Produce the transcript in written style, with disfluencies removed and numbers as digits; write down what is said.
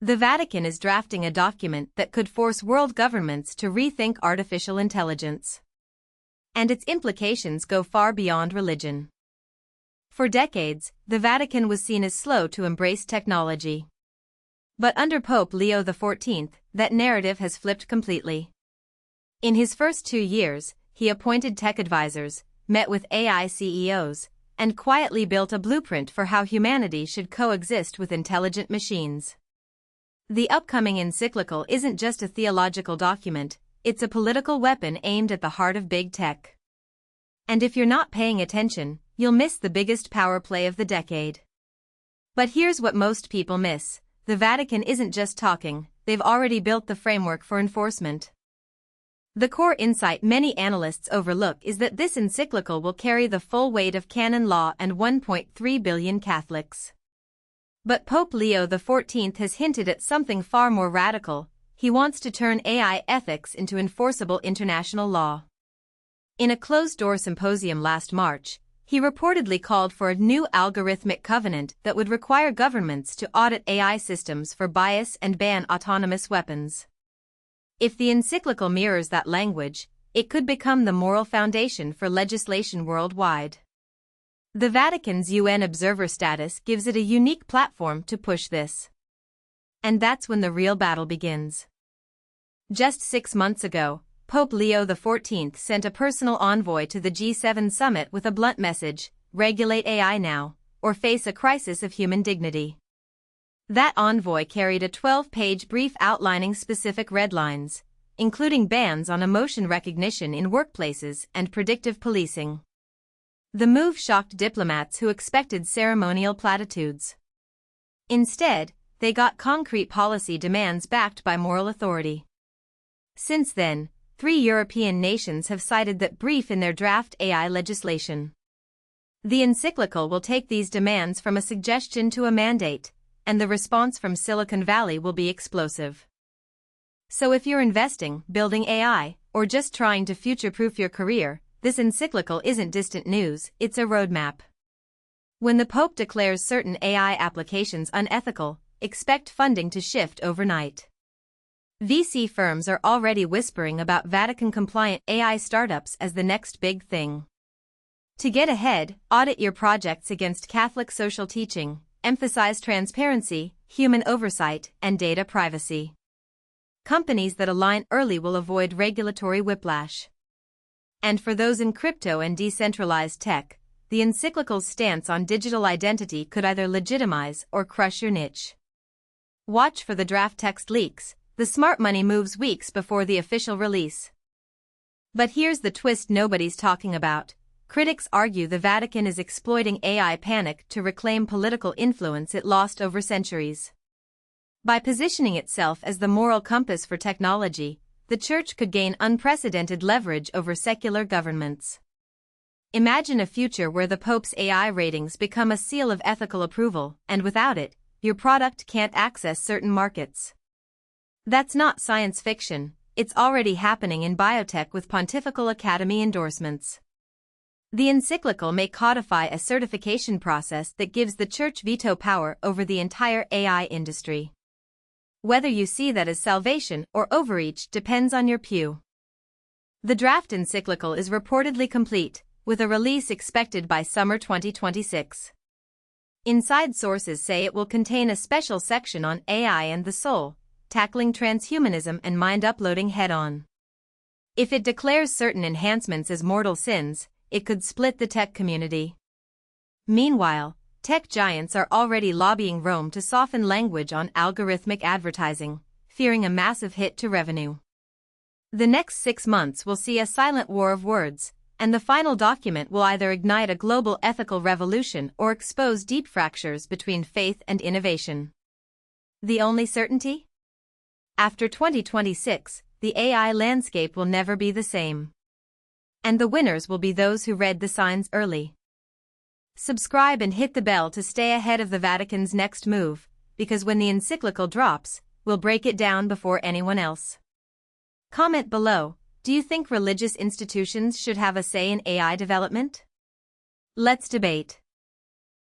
The Vatican is drafting a document that could force world governments to rethink artificial intelligence. And its implications go far beyond religion. For decades, the Vatican was seen as slow to embrace technology. But under Pope Leo XIV, that narrative has flipped completely. In his first 2 years, he appointed tech advisors, met with AI CEOs, and quietly built a blueprint for how humanity should coexist with intelligent machines. The upcoming encyclical isn't just a theological document, it's a political weapon aimed at the heart of big tech. And if you're not paying attention, you'll miss the biggest power play of the decade. But here's what most people miss: the Vatican isn't just talking, they've already built the framework for enforcement. The core insight many analysts overlook is that this encyclical will carry the full weight of canon law and 1.3 billion Catholics. But Pope Leo XIV has hinted at something far more radical. He wants to turn AI ethics into enforceable international law. In a closed-door symposium last March, he reportedly called for a new algorithmic covenant that would require governments to audit AI systems for bias and ban autonomous weapons. If the encyclical mirrors that language, it could become the moral foundation for legislation worldwide. The Vatican's UN observer status gives it a unique platform to push this. And that's when the real battle begins. Just 6 months ago, Pope Leo XIV sent a personal envoy to the G7 summit with a blunt message: regulate AI now, or face a crisis of human dignity. That envoy carried a 12-page brief outlining specific red lines, including bans on emotion recognition in workplaces and predictive policing. The move shocked diplomats who expected ceremonial platitudes. Instead, they got concrete policy demands backed by moral authority. Since then, 3 European nations have cited that brief in their draft AI legislation. The encyclical will take these demands from a suggestion to a mandate, and the response from Silicon Valley will be explosive. So if you're investing, building AI, or just trying to future-proof your career, this encyclical isn't distant news, it's a roadmap. When the Pope declares certain AI applications unethical, expect funding to shift overnight. VC firms are already whispering about Vatican-compliant AI startups as the next big thing. To get ahead, audit your projects against Catholic social teaching, emphasize transparency, human oversight, and data privacy. Companies that align early will avoid regulatory whiplash. And for those in crypto and decentralized tech, the encyclical's stance on digital identity could either legitimize or crush your niche. Watch for the draft text leaks. The smart money moves weeks before the official release. But here's the twist nobody's talking about. Critics argue the Vatican is exploiting AI panic to reclaim political influence it lost over centuries. By positioning itself as the moral compass for technology, the Church could gain unprecedented leverage over secular governments. Imagine a future where the Pope's AI ratings become a seal of ethical approval, and without it, your product can't access certain markets. That's not science fiction, it's already happening in biotech with Pontifical Academy endorsements. The encyclical may codify a certification process that gives the Church veto power over the entire AI industry. Whether you see that as salvation or overreach depends on your pew. The draft encyclical is reportedly complete, with a release expected by summer 2026. Inside sources say it will contain a special section on AI and the soul, tackling transhumanism and mind uploading head-on. If it declares certain enhancements as mortal sins, it could split the tech community. Meanwhile, tech giants are already lobbying Rome to soften language on algorithmic advertising, fearing a massive hit to revenue. The next 6 months will see a silent war of words, and the final document will either ignite a global ethical revolution or expose deep fractures between faith and innovation. The only certainty? After 2026, the AI landscape will never be the same. And the winners will be those who read the signs early. Subscribe and hit the bell to stay ahead of the Vatican's next move, because when the encyclical drops, we'll break it down before anyone else. Comment below, do you think religious institutions should have a say in AI development? Let's debate.